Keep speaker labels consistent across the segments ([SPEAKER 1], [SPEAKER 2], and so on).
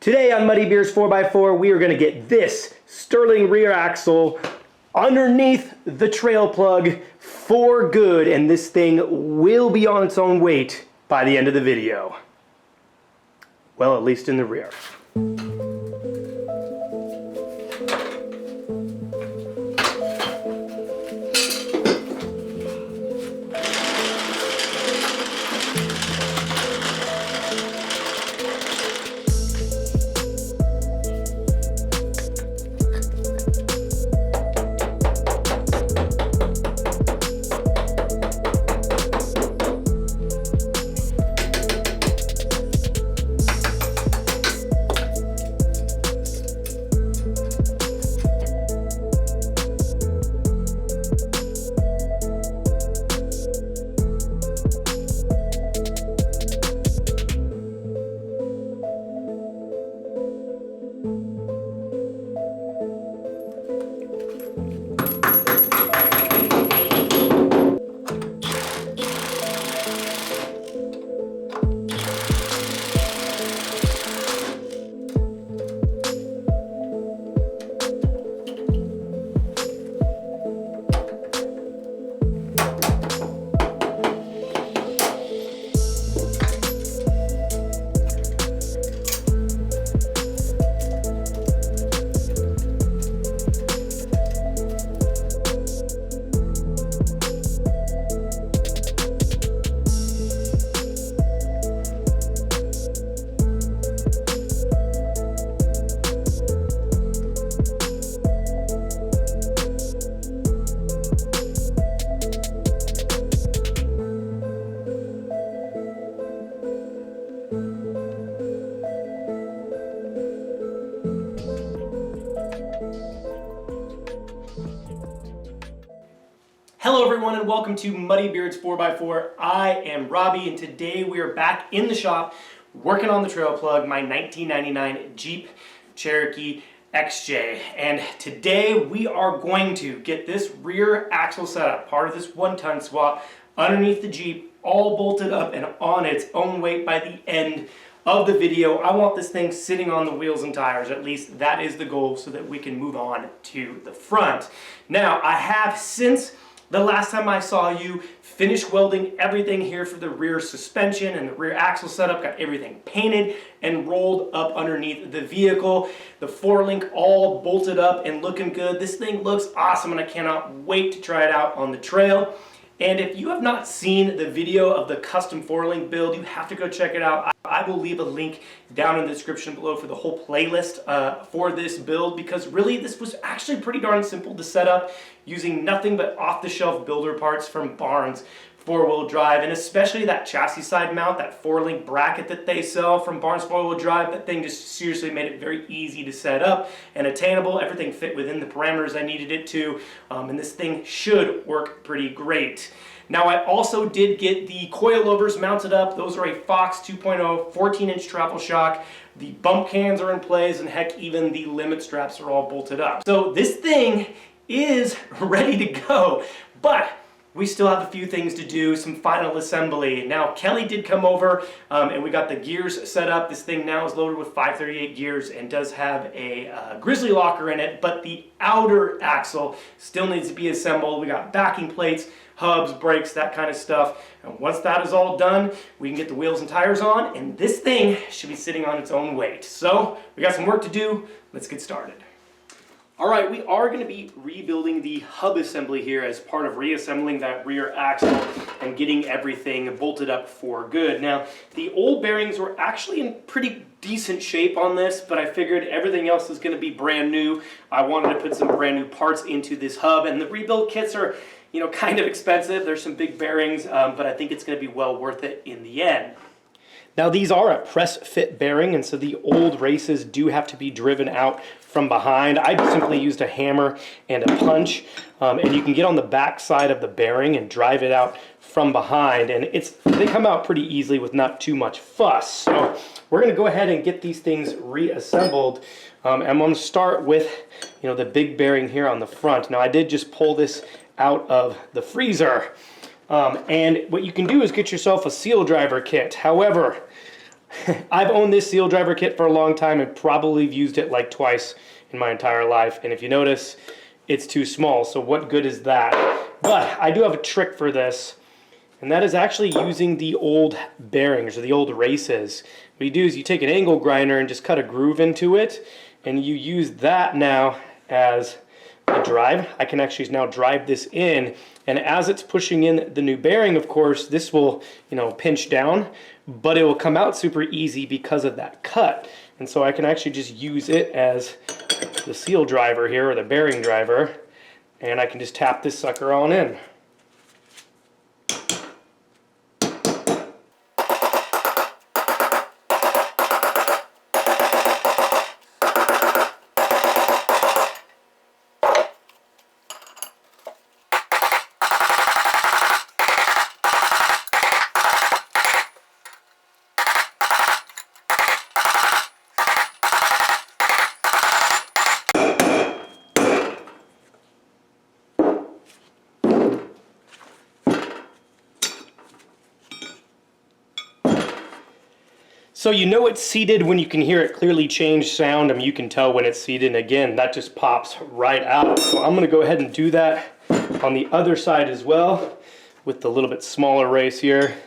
[SPEAKER 1] Today on Muddy Beers 4x4, we are going to get this Sterling rear axle underneath the trail plug for good, and this thing will be on its own weight by the end of the video. Well, at least in the rear. Hello everyone and welcome to Muddy Beards 4x4. I am Robbie and today we are back in the shop working on the trail plug, my 1999 Jeep Cherokee XJ. And today we are going to get this rear axle setup, part of this 1-ton swap, underneath the Jeep, all bolted up and on its own weight by the end of the video. I want this thing sitting on the wheels and tires, at least that is the goal, so that we can move on to the front. Now I have, since the last time I saw you, finished welding everything here for the rear suspension and the rear axle setup, got everything painted and rolled up underneath the vehicle. The 4-link all bolted up and looking good. This thing looks awesome and I cannot wait to try it out on the trail. And if you have not seen the video of the custom 4-link build, you have to go check it out. I will leave a link down in the description below for the whole playlist for this build, because really this was actually pretty darn simple to set up using nothing but off-the-shelf builder parts from Barnes 4-wheel drive, and especially that chassis side mount, that 4-link bracket that they sell from Barnes 4-wheel drive. That thing just seriously made it very easy to set up and attainable. Everything fit within the parameters I needed it to, and this thing should work pretty great. Now I also did get the coilovers mounted up. Those are a Fox 2.0 14-inch travel shock. The bump cans are in place, and heck, even the limit straps are all bolted up. So this thing is ready to go, but we still have a few things to do, some final assembly. Now, Kelly did come over and we got the gears set up. This thing now is loaded with 538 gears and does have a grizzly locker in it, but the outer axle still needs to be assembled. We got backing plates, hubs, brakes, that kind of stuff. And once that is all done, we can get the wheels and tires on, and this thing should be sitting on its own weight. So we got some work to do. Let's get started. All right, we are going to be rebuilding the hub assembly here as part of reassembling that rear axle and getting everything bolted up for good. Now, the old bearings were actually in pretty decent shape on this, but I figured everything else is going to be brand new. I wanted to put some brand new parts into this hub, and the rebuild kits are, you know, kind of expensive. There's some big bearings, but I think it's going to be well worth it in the end. Now these are a press fit bearing, and so the old races do have to be driven out from behind. I simply used a hammer and a punch, and you can get on the back side of the bearing and drive it out from behind, and they come out pretty easily with not too much fuss. So we're going to go ahead and get these things reassembled. I'm going to start with, you know, the big bearing here on the front. Now I did just pull this out of the freezer. And what you can do is get yourself a seal driver kit. However, I've owned this seal driver kit for a long time and probably used it like twice in my entire life. And if you notice, it's too small. So what good is that? But I do have a trick for this. And that is actually using the old bearings or the old races. What you do is you take an angle grinder and just cut a groove into it, and you use that now as a drive. I can actually now drive this in, and as it's pushing in the new bearing, of course, this will, pinch down, but it will come out super easy because of that cut. And so I can actually just use it as the seal driver here, or the bearing driver, and I can just tap this sucker on in. So you know it's seated when you can hear it clearly change sound. I mean, you can tell when it's seated, and again, that just pops right out. So I'm gonna go ahead and do that on the other side as well with the little bit smaller race here.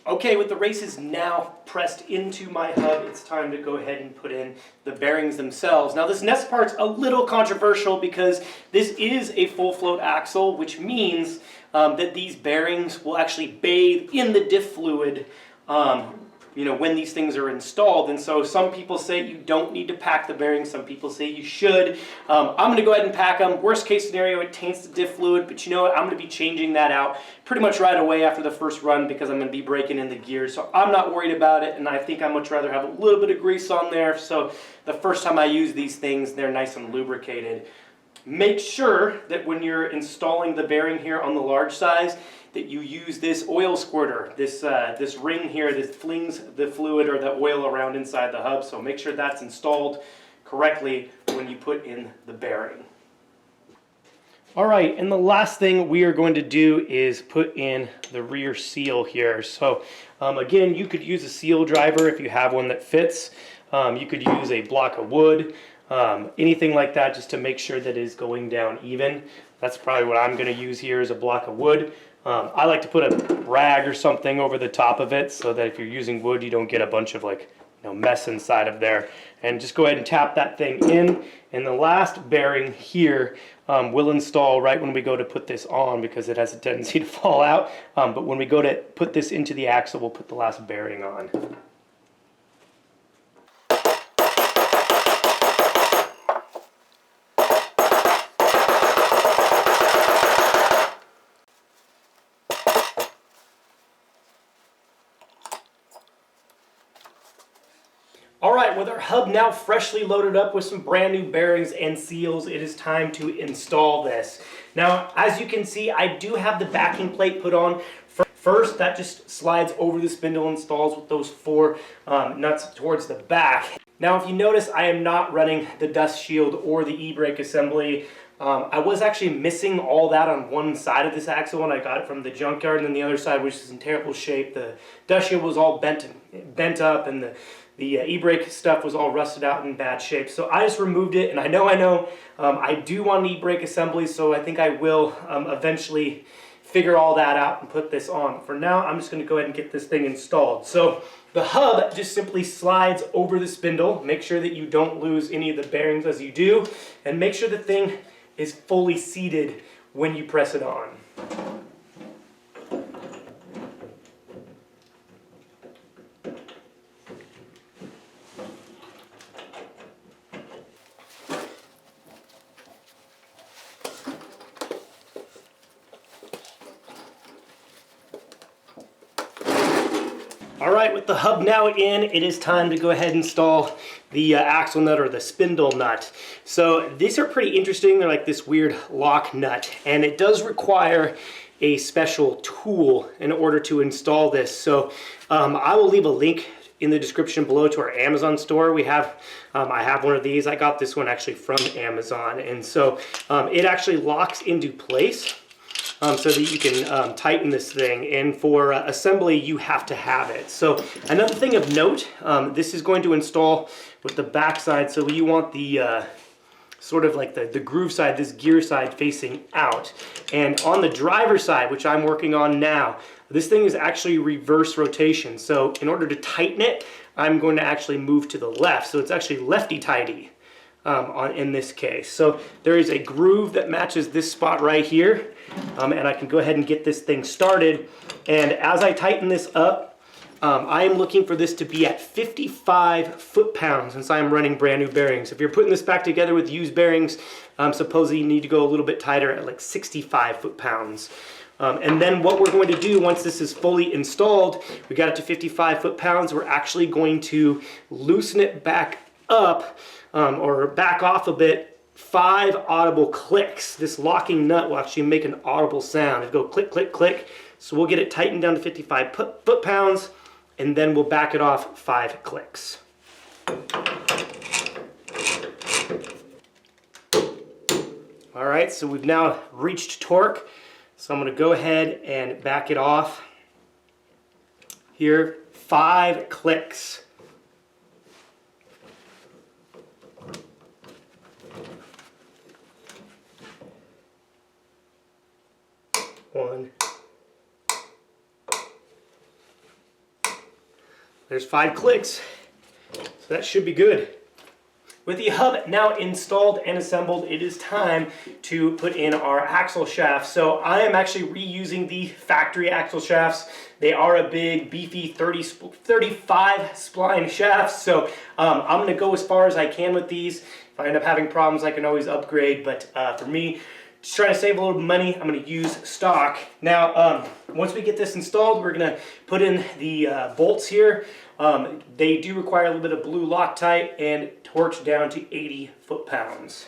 [SPEAKER 1] Okay, with the races now pressed into my hub, it's time to go ahead and put in the bearings themselves. Now this next part's a little controversial because this is a full float axle, which means that these bearings will actually bathe in the diff fluid when these things are installed. And so some people say you don't need to pack the bearings, some people say you should. I'm going to go ahead and pack them. Worst case scenario, it taints the diff fluid, but you know what, I'm going to be changing that out pretty much right away after the first run because I'm going to be breaking in the gears. So I'm not worried about it, and I think I'd much rather have a little bit of grease on there. So the first time I use these things, they're nice and lubricated. Make sure that when you're installing the bearing here on the large size, that you use this oil squirter, this ring here that flings the fluid or the oil around inside the hub. So make sure that's installed correctly when you put in the bearing. All right, and the last thing we are going to do is put in the rear seal here. So again, you could use a seal driver if you have one that fits. You could use a block of wood, anything like that, just to make sure that it is going down even. That's probably what I'm going to use here is a block of wood. I like to put a rag or something over the top of it so that if you're using wood, you don't get a bunch of mess inside of there. And just go ahead and tap that thing in. And the last bearing here will install right when we go to put this on because it has a tendency to fall out. But when we go to put this into the axle, we'll put the last bearing on. All right, with our hub now freshly loaded up with some brand new bearings and seals, it is time to install this. Now, as you can see, I do have the backing plate put on. First, that just slides over the spindle, installs with those 4 nuts towards the back. Now, if you notice, I am not running the dust shield or the e-brake assembly. I was actually missing all that on one side of this axle when I got it from the junkyard, and then the other side, which is in terrible shape. The dust shield was all bent up, and the e-brake stuff was all rusted out in bad shape. So I just removed it, and I know I do want an e-brake assembly, so I think I will eventually figure all that out and put this on. For now, I'm just going to go ahead and get this thing installed. So the hub just simply slides over the spindle. Make sure that you don't lose any of the bearings as you do, and make sure the thing is fully seated when you press it on. All right, with the hub now in, it is time to go ahead and install the axle nut or the spindle nut. So these are pretty interesting. They're like this weird lock nut, and it does require a special tool in order to install this. So I will leave a link in the description below to our Amazon store. We have, I have one of these. I got this one actually from Amazon. And so it actually locks into place so that you can tighten this thing. And for assembly, you have to have it. So another thing of note, this is going to install with the back side. So you want the sort of like the groove side, this gear side facing out. And on the driver side, which I'm working on now, this thing is actually reverse rotation. So in order to tighten it, I'm going to actually move to the left. So it's actually lefty-tighty in this case. So there is a groove that matches this spot right here. And I can go ahead and get this thing started. And as I tighten this up, I am looking for this to be at 55 foot-pounds since I am running brand new bearings. If you're putting this back together with used bearings, supposedly you need to go a little bit tighter at like 65 foot-pounds. And then what we're going to do once this is fully installed, we got it to 55 foot-pounds, we're actually going to loosen it back up or back off a bit, 5 audible clicks. This locking nut will actually make an audible sound. It'll go click, click, click. So we'll get it tightened down to 55 foot-pounds, and then we'll back it off 5 clicks. All right, so we've now reached torque. So I'm going to go ahead and back it off here, 5 clicks. One. There's 5 clicks, so that should be good. With the hub now installed and assembled, it is time to put in our axle shafts. So I am actually reusing the factory axle shafts. They are a big, beefy 35 spline shafts. So I'm gonna go as far as I can with these. If I end up having problems, I can always upgrade. But for me, just trying to save a little money, I'm gonna use stock. Now, once we get this installed, we're gonna put in the bolts here. They do require a little bit of blue Loctite and torch down to 80 foot-pounds.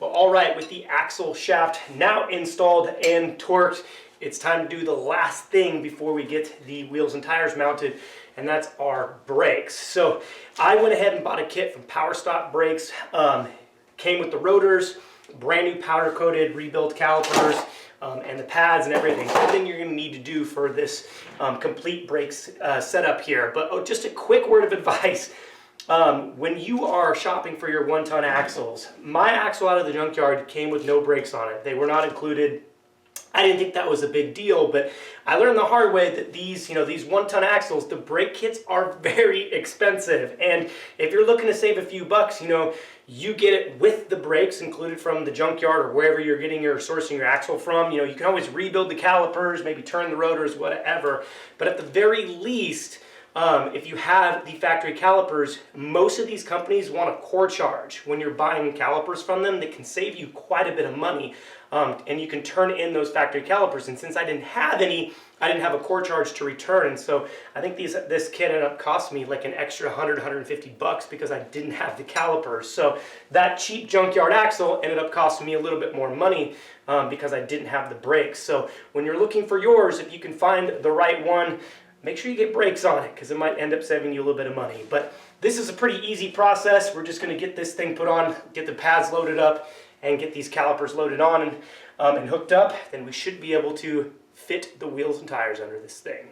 [SPEAKER 1] All right, with the axle shaft now installed and torqued, it's time to do the last thing before we get the wheels and tires mounted, and that's our brakes. So I went ahead and bought a kit from Powerstop brakes. Came with the rotors, brand new powder coated rebuilt calipers, and the pads and everything. Everything you're going to need to do for this complete brakes setup here. But just a quick word of advice. When you are shopping for your 1-ton axles, my axle out of the junkyard came with no brakes on it. They were not included. I didn't think that was a big deal, but I learned the hard way that these 1-ton axles, the brake kits are very expensive. And if you're looking to save a few bucks, you get it with the brakes included from the junkyard or wherever you're getting your sourcing your axle from. You can always rebuild the calipers, maybe turn the rotors, whatever. But at the very least, if you have the factory calipers, most of these companies want a core charge. When you're buying calipers from them, that can save you quite a bit of money, and you can turn in those factory calipers. And since I didn't have any, I didn't have a core charge to return. And so I think this kit ended up costing me like an extra 150 bucks because I didn't have the calipers. So that cheap junkyard axle ended up costing me a little bit more money because I didn't have the brakes. So when you're looking for yours, if you can find the right one, make sure you get brakes on it because it might end up saving you a little bit of money. But this is a pretty easy process. We're just going to get this thing put on, get the pads loaded up, and get these calipers loaded on and hooked up. Then we should be able to fit the wheels and tires under this thing.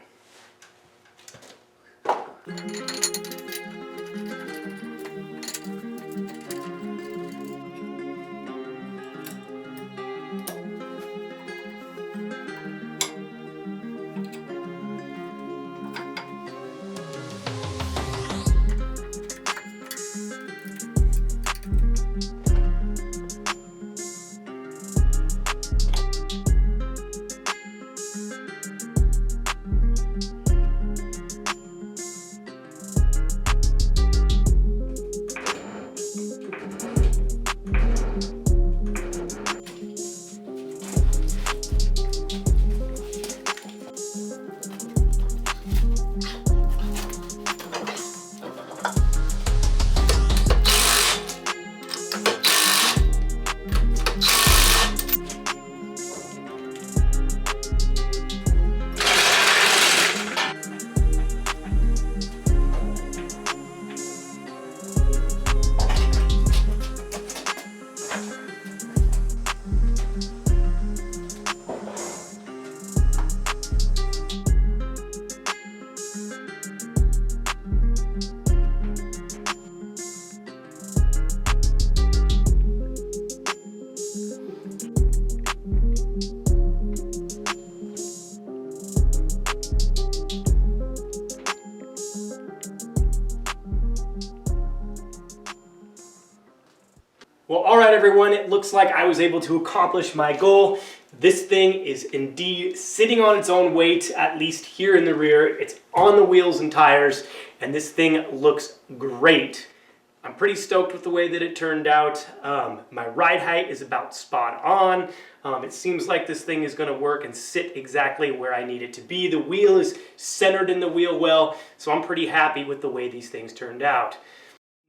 [SPEAKER 1] right, everyone, it looks like I was able to accomplish my goal. This thing is indeed sitting on its own weight, at least here in the rear. It's on the wheels and tires, and this thing looks great. I'm pretty stoked with the way that it turned out. My ride height is about spot on. It seems like this thing is going to work and sit exactly where I need it to be. The wheel is centered in the wheel well, so I'm pretty happy with the way these things turned out.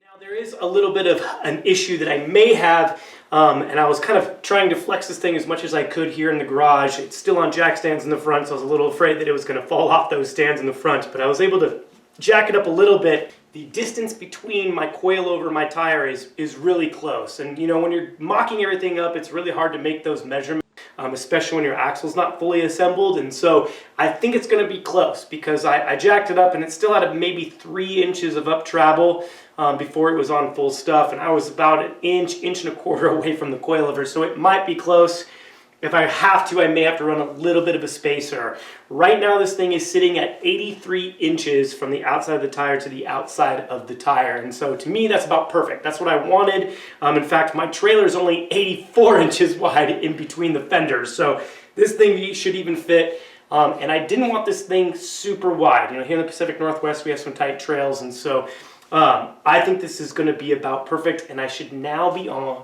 [SPEAKER 1] Now there is a little bit of an issue that I may have, and I was kind of trying to flex this thing as much as I could here in the garage. It's still on jack stands in the front, so I was a little afraid that it was going to fall off those stands in the front, but I was able to jack it up a little bit. The distance between my coilover and my tire is really close, and you know, when you're mocking everything up, it's really hard to make those measurements, especially when your axle's not fully assembled. And so I think it's going to be close because I jacked it up and it still had maybe 3 inches of up travel before it was on full stuff, and I was about an inch and a quarter away from the coilover, so it might be close. If I have to, I may have to run a little bit of a spacer. Right now this thing is sitting at 83 inches from the outside of the tire to the outside of the tire. And so to me, that's about perfect. That's what I wanted. In fact, my trailer is only 84 inches wide in between the fenders. So this thing should even fit. And I didn't want this thing super wide. You know, here in the Pacific Northwest, we have some tight trails. And so I think this is going to be about perfect. And I should now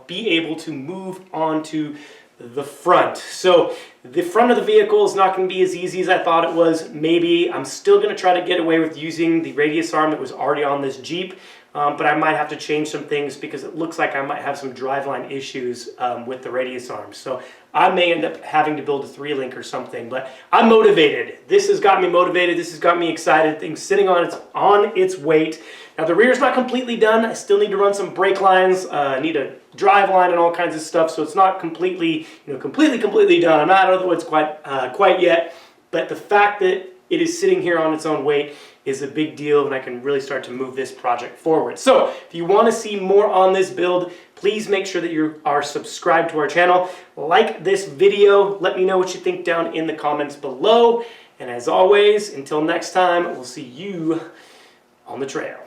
[SPEAKER 1] be able to move on to the front. So the front of the vehicle is not going to be as easy as I thought it was. Maybe I'm still going to try to get away with using the radius arm that was already on this Jeep, but I might have to change some things because it looks like I might have some driveline issues with the radius arm. So I may end up having to build a 3-link or something, but I'm motivated. This has got me motivated. This has got me excited. Things sitting on its weight. Now the rear's not completely done. I still need to run some brake lines. I need a drive line and all kinds of stuff, so it's not completely done. I'm not out of the woods quite yet, but the fact that it is sitting here on its own weight is a big deal, and I can really start to move this project forward. So if you want to see more on this build, please make sure that you are subscribed to our channel. Like this video. Let me know what you think down in the comments below. And as always, until next time, we'll see you on the trail.